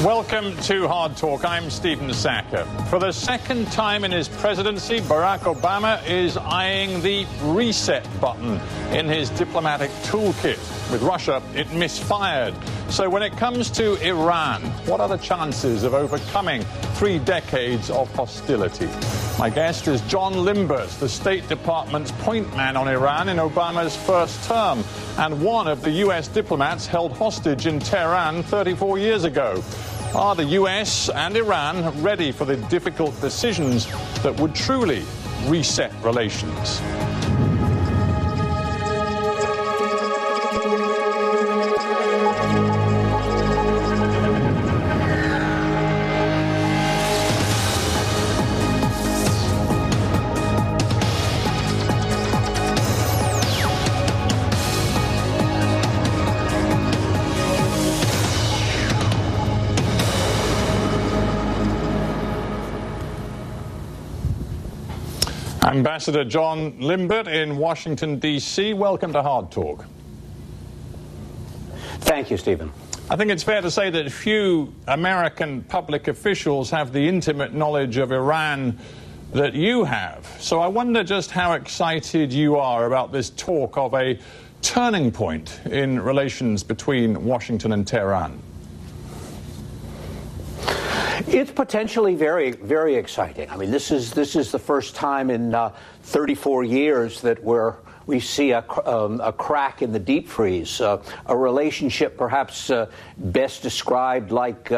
Welcome to Hard Talk. I'm Stephen Sackur. For the second time in his presidency, Barack Obama is eyeing the reset button in his diplomatic toolkit. With Russia, it misfired. So when it comes to Iran, what are the chances of overcoming 3 decades of hostility? My guest is John Limbert, the State Department's point man on Iran in Obama's first term, and one of the U.S. diplomats held hostage in Tehran 34 years ago. Are the U.S. and Iran ready for the difficult decisions that would truly reset relations? Ambassador John Limbert in Washington, D.C. Welcome to Hard Talk. Thank you, Stephen. I think it's fair to say that few American public officials have the intimate knowledge of Iran that you have. So I wonder just how excited you are about this talk of a turning point in relations between Washington and Tehran. It's potentially very, very exciting. I mean, this is the first time in 34 years that we see a crack in the deep freeze, a relationship perhaps best described like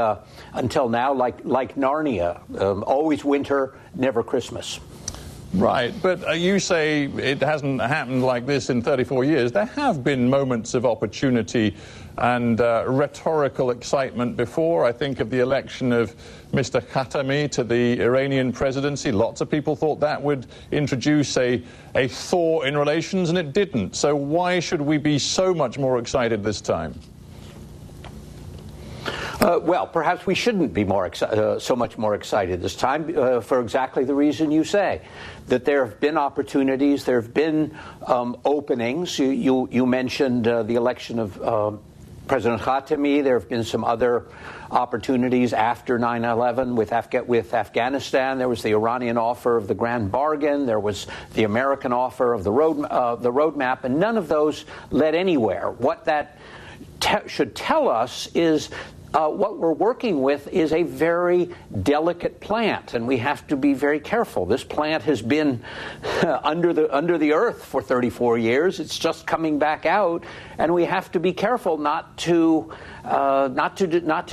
until now like Narnia, always winter, never Christmas. Right, but you say it hasn't happened like this in 34 years. There have been moments of opportunity and rhetorical excitement before. I think of the election of Mr. Khatami to the Iranian presidency. Lots of people thought that would introduce a thaw in relations, and it didn't. So why should we be so much more excited this time? Well, perhaps we shouldn't be so much more excited this time for exactly the reason you say, that there have been opportunities, there have been openings. You mentioned the election of President Khatami. There have been some other opportunities after 9/11 with Afghanistan. There was the Iranian offer of the grand bargain. There was the American offer of the roadmap, and none of those led anywhere. What that should tell us is what we're working with is a very delicate plant, and we have to be very careful. This plant has been under the earth for 34 years. It's just coming back out, and we have to be careful not to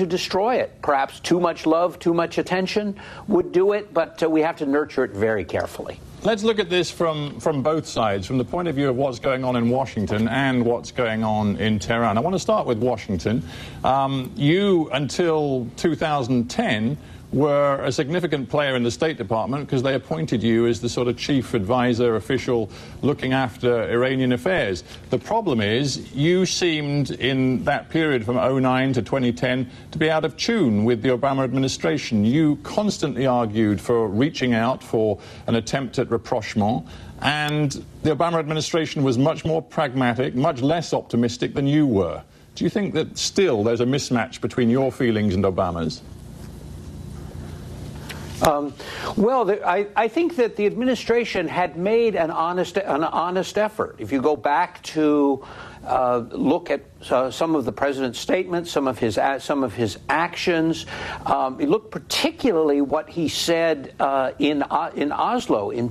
destroy it. Perhaps too much love, too much attention would do it, but we have to nurture it very carefully. Let's look at this from both sides, from the point of view of what's going on in Washington and what's going on in Tehran. I want to start with Washington. You, until 2010, were a significant player in the State Department because they appointed you as the sort of chief advisor official looking after Iranian affairs. The problem is you seemed in that period from 2009 to 2010 to be out of tune with the Obama administration. You constantly argued for reaching out for an attempt at rapprochement, and the Obama administration was much more pragmatic, much less optimistic than you were. Do you think that still there's a mismatch between your feelings and Obama's? I think that the administration had made an honest effort. If you go back to look at some of the president's statements, some of his actions, you look particularly what he said in Oslo in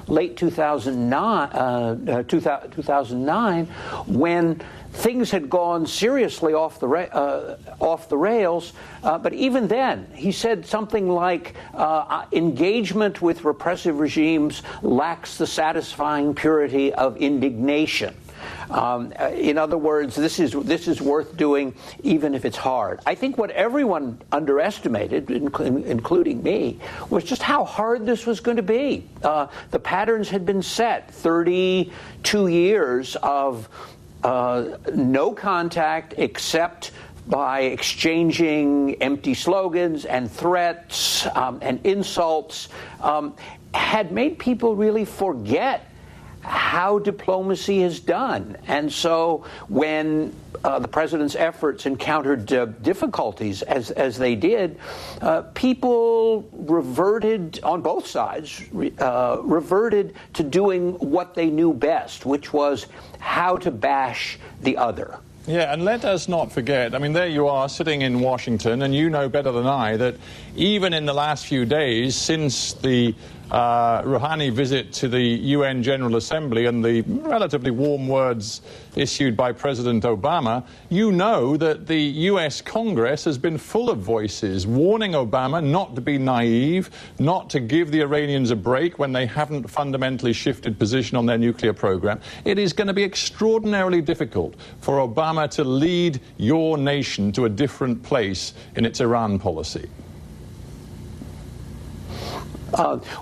late 2009, when things had gone seriously off the rails, but even then, he said something like, engagement with repressive regimes lacks the satisfying purity of indignation. In other words, this is worth doing even if it's hard. I think what everyone underestimated, including me, was just how hard this was going to be. The patterns had been set. 32 years of no contact except by exchanging empty slogans and threats and insults, had made people really forget how diplomacy is done. And so when the president's efforts encountered difficulties, as they did, people reverted, on both sides, reverted to doing what they knew best, which was how to bash the other. Yeah, and let us not forget, I mean, there you are sitting in Washington, and you know better than I that even in the last few days since the Rouhani visit to the UN General Assembly and the relatively warm words issued by President Obama, you know that the US Congress has been full of voices warning Obama not to be naive, not to give the Iranians a break when they haven't fundamentally shifted position on their nuclear program. It is going to be extraordinarily difficult for Obama to lead your nation to a different place in its Iran policy.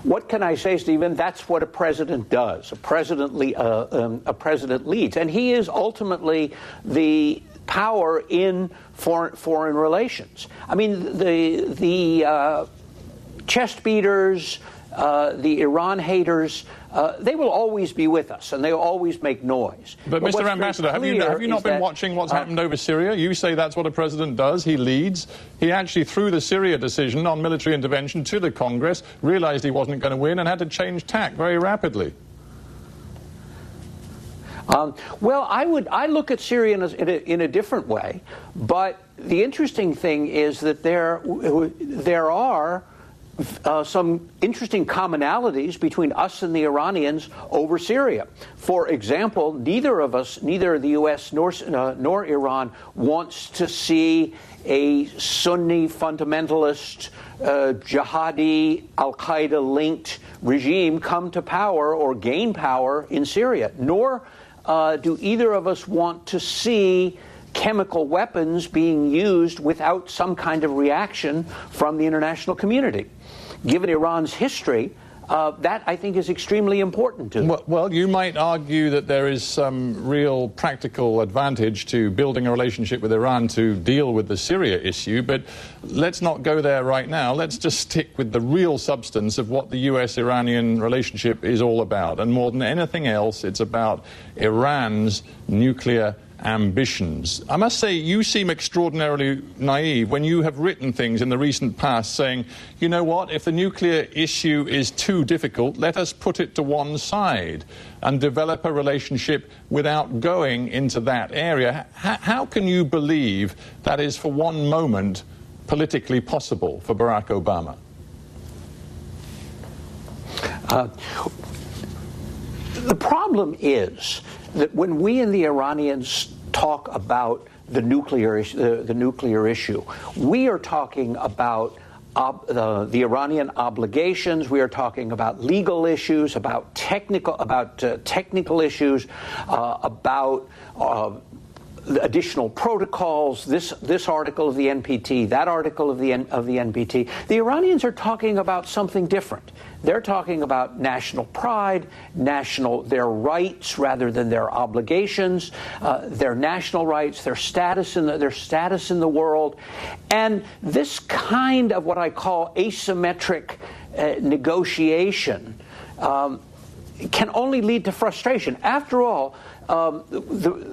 What can I say, Stephen? That's what a president does. A president leads, and he is ultimately the power in foreign relations. I mean, the chest beaters, the Iran haters, they will always be with us, and they will always make noise. But Mr. Ambassador, have you not been watching what's happened over Syria? You say that's what a president does. He leads. He actually threw the Syria decision on military intervention to the Congress, realized he wasn't going to win, and had to change tack very rapidly. Well, I look at Syria in a different way, but the interesting thing is that there are some interesting commonalities between us and the Iranians over Syria. For example, neither the U.S. nor Iran wants to see a Sunni fundamentalist, jihadi, al-Qaeda-linked regime come to power or gain power in Syria. Nor do either of us want to see chemical weapons being used without some kind of reaction from the international community. Given Iran's history, that, I think, is extremely important to them. Well, you might argue that there is some real practical advantage to building a relationship with Iran to deal with the Syria issue, but let's not go there right now. Let's just stick with the real substance of what the U.S.-Iranian relationship is all about. And more than anything else, it's about Iran's nuclear ambitions. I must say, you seem extraordinarily naive when you have written things in the recent past saying, you know what, if the nuclear issue is too difficult, let us put it to one side and develop a relationship without going into that area. How can you believe that is for one moment politically possible for Barack Obama? The problem is that when we and the Iranians talk about the nuclear issue, we are talking about the Iranian obligations. We are talking about legal issues, about technical issues, about additional protocols. This article of the NPT, that article of the NPT. The Iranians are talking about something different. They're talking about national pride, their rights rather than their obligations, their national rights, their status in the world, and this kind of what I call asymmetric negotiation can only lead to frustration. After all,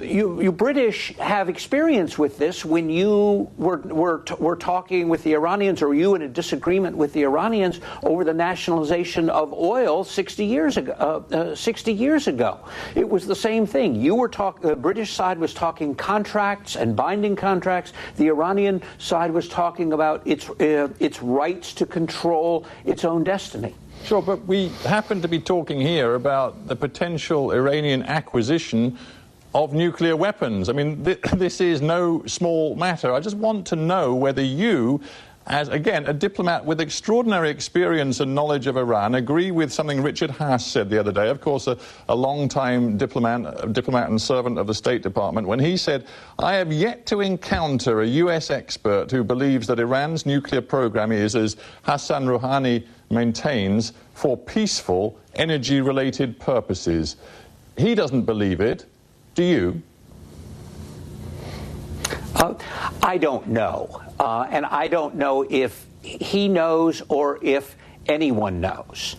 you British have experience with this when you were talking with the Iranians, or you in a disagreement with the Iranians over the nationalization of oil 60 years ago. 60 years ago, it was the same thing. The British side was talking contracts and binding contracts. The Iranian side was talking about its rights to control its own destiny. Sure, but we happen to be talking here about the potential Iranian acquisition of nuclear weapons. I mean, this is no small matter. I just want to know whether you, as, again, a diplomat with extraordinary experience and knowledge of Iran, agree with something Richard Haas said the other day, of course, a long-time diplomat and servant of the State Department, when he said, I have yet to encounter a U.S. expert who believes that Iran's nuclear program is, as Hassan Rouhani maintains, for peaceful, energy-related purposes. He doesn't believe it. Do you? I don't know. And I don't know if he knows or if anyone knows.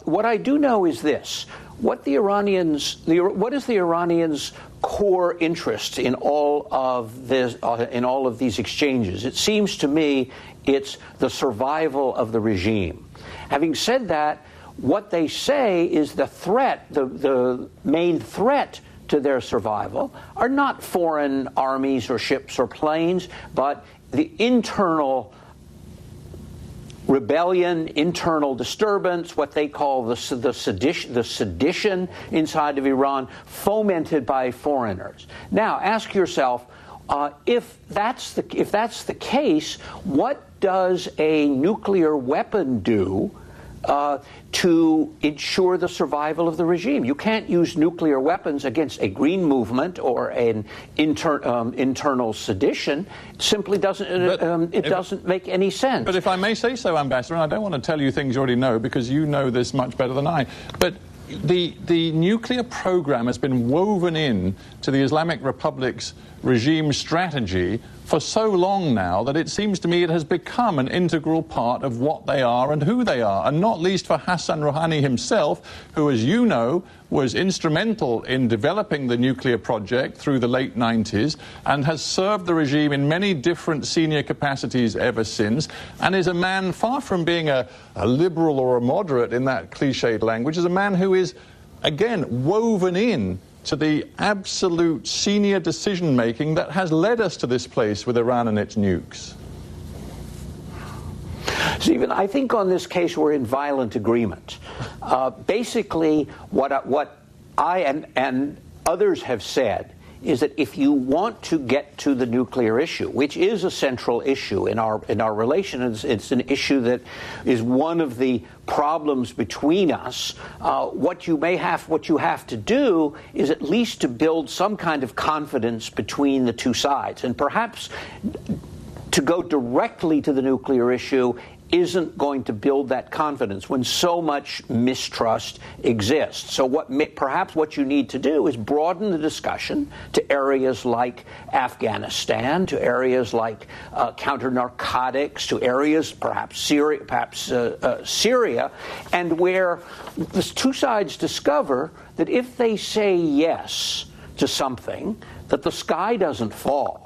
What I do know is this: what is the Iranians' core interest in all of this, in all of these exchanges? It seems to me it's the survival of the regime. Having said that, what they say is the threat, the main threat to their survival, are not foreign armies or ships or planes, but the internal rebellion, internal disturbance, what they call the sedition inside of Iran, fomented by foreigners. Now, ask yourself, if that's the case, what does a nuclear weapon do to ensure the survival of the regime? You can't use nuclear weapons against a green movement or an internal sedition. It simply doesn't make any sense. But if I may say so, Ambassador, and I don't want to tell you things you already know because you know this much better than I, but the nuclear program has been woven in to the Islamic Republic's regime strategy for so long now that it seems to me it has become an integral part of what they are and who they are, and not least for Hassan Rouhani himself, who, as you know, was instrumental in developing the nuclear project through the late 90s and has served the regime in many different senior capacities ever since, and is a man, far from being a liberal or a moderate in that cliched language, is a man who is, again, woven in to the absolute senior decision-making that has led us to this place with Iran and its nukes. Stephen, I think on this case we're in violent agreement. Basically, what I and others have said is that if you want to get to the nuclear issue, which is a central issue in our relations, it's an issue that is one of the problems between us. What you have to do is at least to build some kind of confidence between the two sides, and perhaps to go directly to the nuclear issue isn't going to build that confidence when so much mistrust exists. So perhaps what you need to do is broaden the discussion to areas like Afghanistan, to areas like counter-narcotics, to areas perhaps Syria, and where the two sides discover that if they say yes to something, that the sky doesn't fall.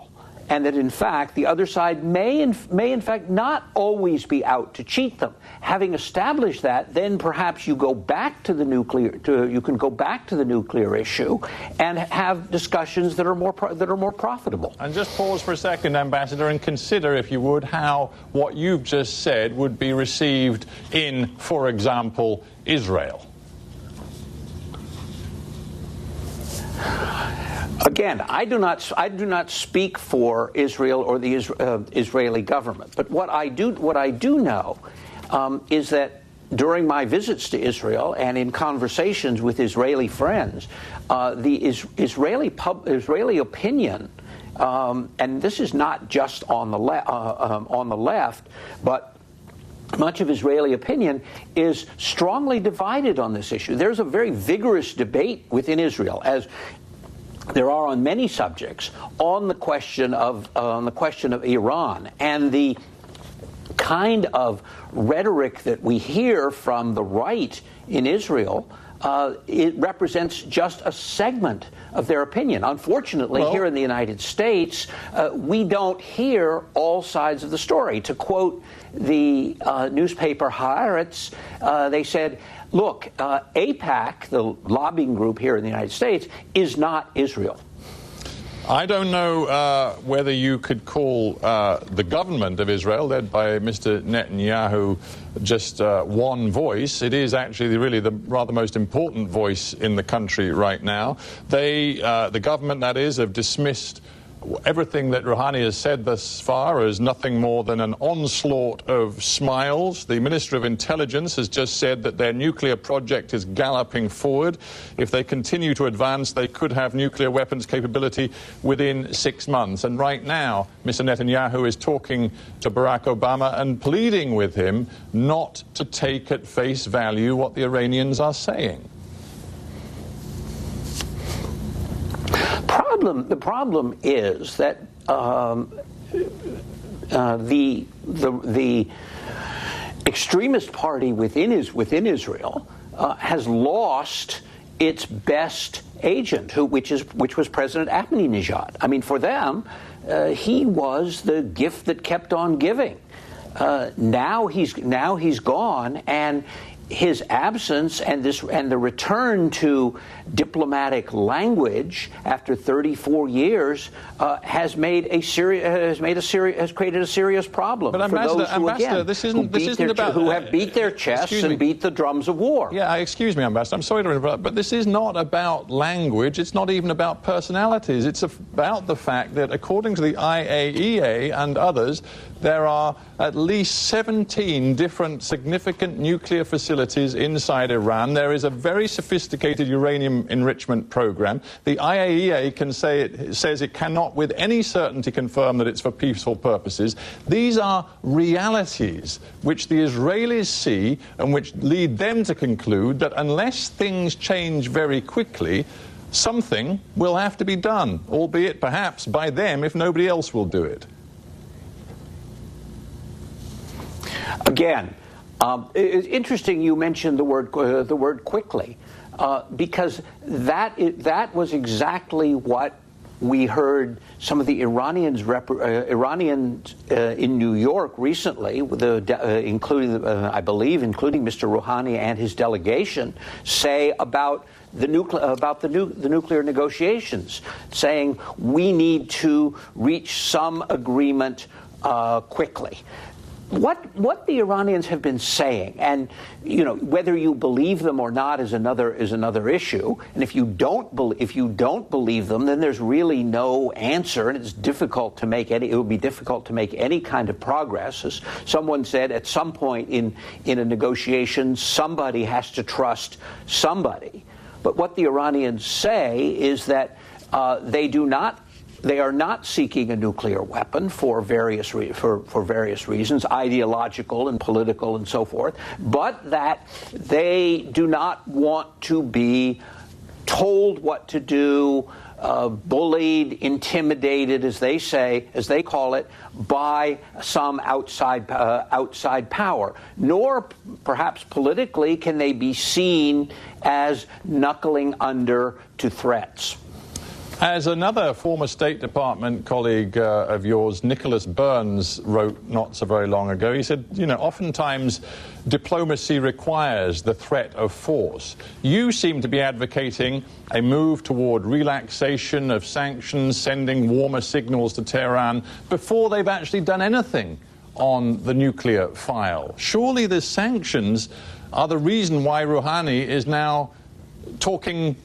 And that, in fact, the other side may in fact not always be out to cheat them. Having established that, then perhaps you go back to the nuclear issue and have discussions that are more profitable. And just pause for a second, Ambassador, and consider, if you would, how what you've just said would be received in, for example, Israel. Again, I do not speak for Israel or the Israeli government. But what I do know is that during my visits to Israel and in conversations with Israeli friends, the Israeli opinion, and this is not just on the left, but much of Israeli opinion is strongly divided on this issue. There's a very vigorous debate within Israel, as there are on many subjects, on the question of Iran, and the kind of rhetoric that we hear from the right in Israel. It represents just a segment of their opinion. Unfortunately, here in the United States, we don't hear all sides of the story. To quote the newspaper Haaretz, they said, look, AIPAC, the lobbying group here in the United States, is not Israel. I don't know whether you could call the government of Israel, led by Mr. Netanyahu, just one voice. It is actually really the rather most important voice in the country right now. They, the government that is, have dismissed everything that Rouhani has said thus far as nothing more than an onslaught of smiles. The Minister of Intelligence has just said that their nuclear project is galloping forward. If they continue to advance, they could have nuclear weapons capability within 6 months. And right now, Mr. Netanyahu is talking to Barack Obama and pleading with him not to take at face value what the Iranians are saying. The problem is that the extremist party within Israel has lost its best agent, which was President Ahmadinejad. I mean, for them, he was the gift that kept on giving. Now he's gone, and his absence and the return to diplomatic language after 34 years has created a serious problem but for those who have beat their chests and beat the drums of war. Yeah, excuse me, Ambassador. I'm sorry to interrupt, but this is not about language. It's not even about personalities. It's about the fact that, according to the IAEA and others, there are at least 17 different significant nuclear facilities inside Iran. There is a very sophisticated uranium enrichment program. The IAEA says it cannot with any certainty confirm that it's for peaceful purposes. These are realities which the Israelis see and which lead them to conclude that unless things change very quickly, something will have to be done, albeit perhaps by them if nobody else will do it. Again, it's interesting you mentioned the word quickly, because that was exactly what we heard some of the Iranians in New York recently, including Mr. Rouhani and his delegation, say about the nuclear negotiations, saying we need to reach some agreement quickly. What the Iranians have been saying, and whether you believe them or not is another issue. And if you don't believe them, then there's really no answer, and it would be difficult to make any kind of progress. As someone said, at some point in a negotiation, somebody has to trust somebody. But what the Iranians say is that they are not seeking a nuclear weapon for various reasons, ideological and political and so forth, but that they do not want to be told what to do, bullied, intimidated, as they call it, by some outside power. Nor, perhaps politically, can they be seen as knuckling under to threats. As another former State Department colleague of yours, Nicholas Burns, wrote not so very long ago, he said, oftentimes diplomacy requires the threat of force. You seem to be advocating a move toward relaxation of sanctions, sending warmer signals to Tehran before they've actually done anything on the nuclear file. Surely the sanctions are the reason why Rouhani is now talking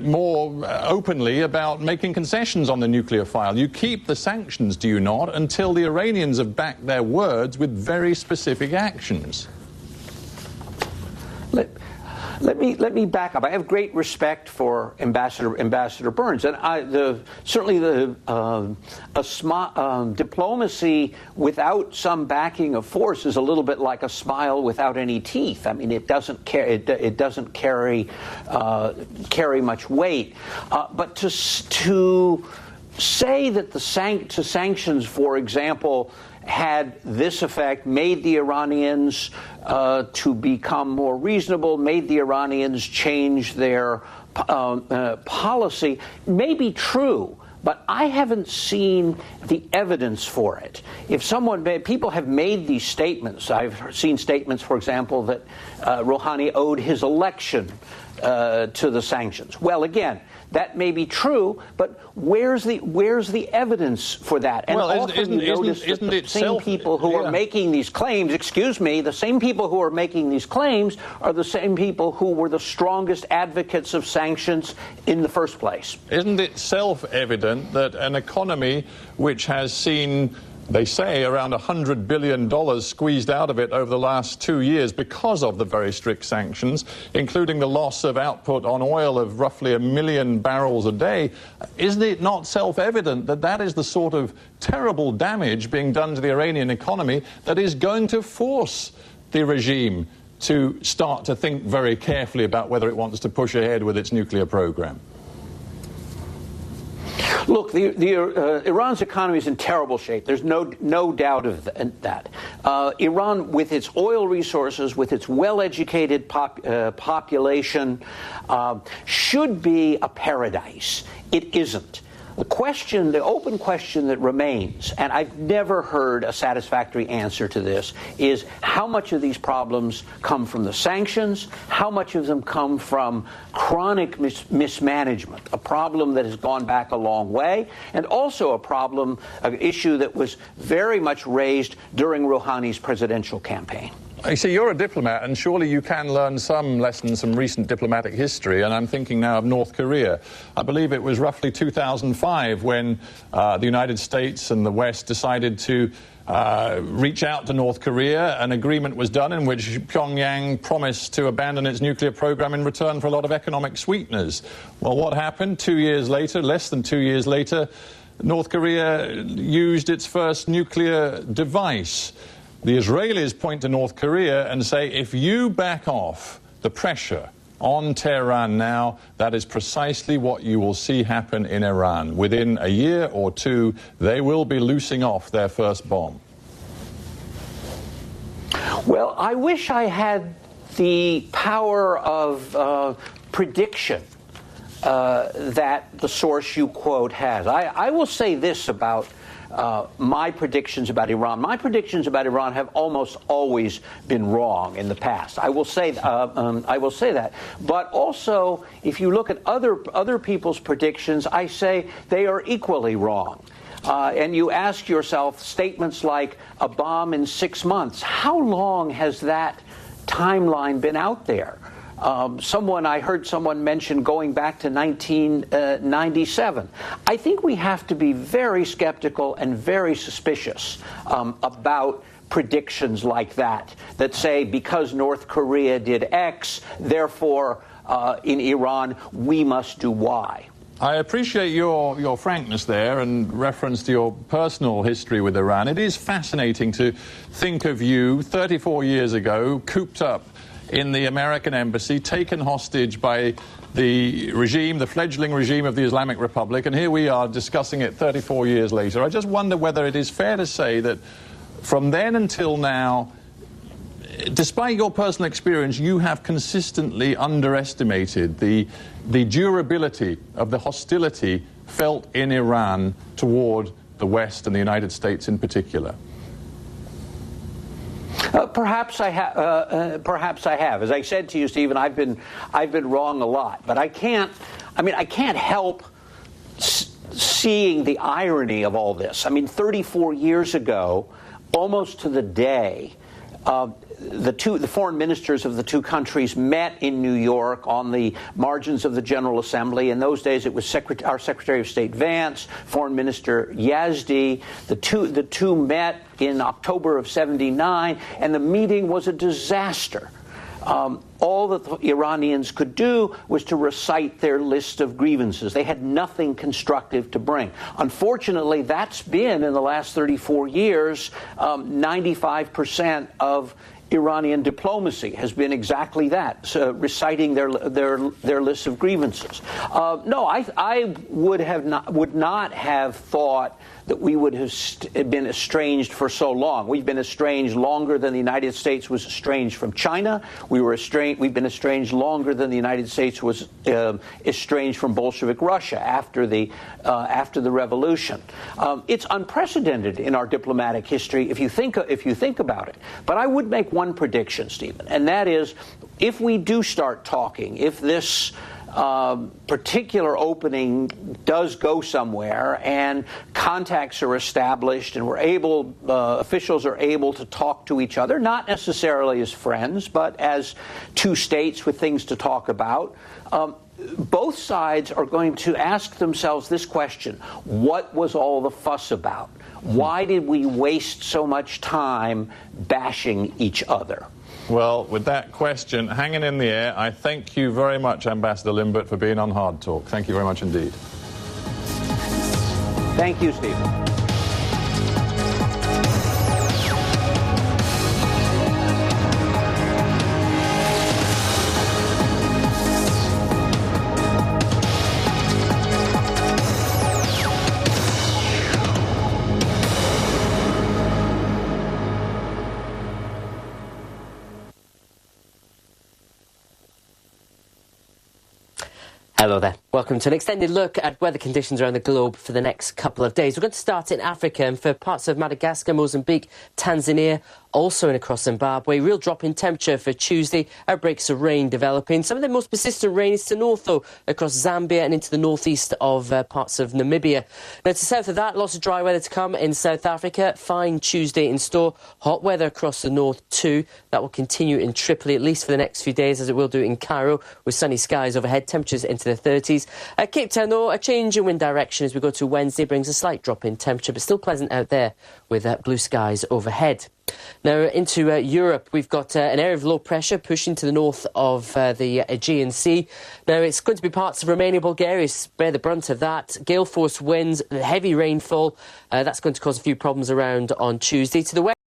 more openly about making concessions on the nuclear file. You keep the sanctions, do you not, until the Iranians have backed their words with very specific actions. Let me back up. I have great respect for Ambassador Burns, and diplomacy without some backing of force is a little bit like a smile without any teeth. I mean, it doesn't carry much weight. But to say that the sanctions, for example, had this effect, made the Iranians to become more reasonable, made the Iranians change their policy, may be true, but I haven't seen the evidence for it. People have made these statements. I've seen statements, for example, that Rouhani owed his election to the sanctions. Well, again, that may be true, but where's the evidence for that? And often you notice that the same people who are making these claims, the same people who are making these claims are the same people who were the strongest advocates of sanctions in the first place. Isn't it self-evident that an economy which has seen, they say, around $100 billion squeezed out of it over the last 2 years because of the very strict sanctions, including the loss of output on oil of roughly 1 million barrels a day, isn't it not self-evident that that is the sort of terrible damage being done to the Iranian economy that is going to force the regime to start to think very carefully about whether it wants to push ahead with its nuclear program? Look, Iran's economy is in terrible shape. There's no doubt of that. Iran, with its oil resources, with its well-educated population, should be a paradise. It isn't. The open question that remains, and I've never heard a satisfactory answer to this, is how much of these problems come from the sanctions, how much of them come from chronic mismanagement, a problem that has gone back a long way, and also an issue that was very much raised during Rouhani's presidential campaign. I see you're a diplomat, and surely you can learn some lessons from recent diplomatic history, and I'm thinking now of North Korea. I believe it was roughly 2005 when the United States and the West decided to reach out to North Korea. An agreement was done in which Pyongyang promised to abandon its nuclear program in return for a lot of economic sweeteners. Well, what happened? 2 years later, less than 2 years later, North Korea used its first nuclear device. The Israelis point to North Korea and say, if you back off the pressure on Tehran now, that is precisely what you will see happen in Iran. Within a year or two, they will be loosing off their first bomb. Well, I wish I had the power of prediction that the source you quote has. I will say this about my predictions about Iran. My predictions about Iran have almost always been wrong in the past. I will say that. But also, if you look at other people's predictions, I say they are equally wrong. And you ask yourself statements like a bomb in 6 months. How long has that timeline been out there? I heard someone mention going back to 1997. I think we have to be very skeptical and very suspicious about predictions like that say because North Korea did X, therefore in Iran we must do Y. I appreciate your frankness there and reference to your personal history with Iran. It is fascinating to think of you 34 years ago, cooped up in the American embassy, taken hostage by the regime, the fledgling regime of the Islamic Republic, and here we are discussing it 34 years later. I just wonder whether it is fair to say that from then until now, despite your personal experience, you have consistently underestimated the durability of the hostility felt in Iran toward the West and the United States in particular. Perhaps I have. As I said to you, Stephen, I've been wrong a lot, but I can't help seeing the irony of all this. 34 years ago, almost to the day, the foreign ministers of the two countries met in New York on the margins of the General Assembly. In those days, it was our Secretary of State Vance, Foreign Minister Yazdi. The two met in October of '79, and the meeting was a disaster. All that the Iranians could do was to recite their list of grievances. They had nothing constructive to bring. Unfortunately, that's been, in the last 34 years, 95% of Iranian diplomacy has been exactly that, so reciting their list of grievances. No, I would not have thought that we would have been estranged for so long. We've been estranged longer than the United States was estranged from China. We've been estranged longer than the United States was estranged from Bolshevik Russia after the revolution. It's unprecedented in our diplomatic history if you think about it. But I would make one prediction, Stephen, and that is, if we do start talking, if this particular opening does go somewhere and contacts are established and officials are able to talk to each other, not necessarily as friends, but as two states with things to talk about, both sides are going to ask themselves this question: what was all the fuss about? Why did we waste so much time bashing each other? Well, with that question hanging in the air, I thank you very much, Ambassador Limbert, for being on Hard Talk. Thank you very much indeed. Thank you, Stephen. Hello there. Welcome to an extended look at weather conditions around the globe for the next couple of days. We're going to start in Africa, and for parts of Madagascar, Mozambique, Tanzania, also in across Zimbabwe. Real drop in temperature for Tuesday. Outbreaks of rain developing. Some of the most persistent rain is to north, though, across Zambia and into the northeast of parts of Namibia. Now, to south of that, lots of dry weather to come in South Africa. Fine Tuesday in store. Hot weather across the north, too. That will continue in Tripoli, at least for the next few days, as it will do in Cairo, with sunny skies overhead, temperatures into the 30s. Cape Town, though, a change in wind direction as we go to Wednesday brings a slight drop in temperature, but still pleasant out there with blue skies overhead. Now, into Europe, we've got an area of low pressure pushing to the north of the Aegean Sea. Now, it's going to be parts of Romania, Bulgaria bear the brunt of that. Gale force winds, heavy rainfall. That's going to cause a few problems around on Tuesday. To the west,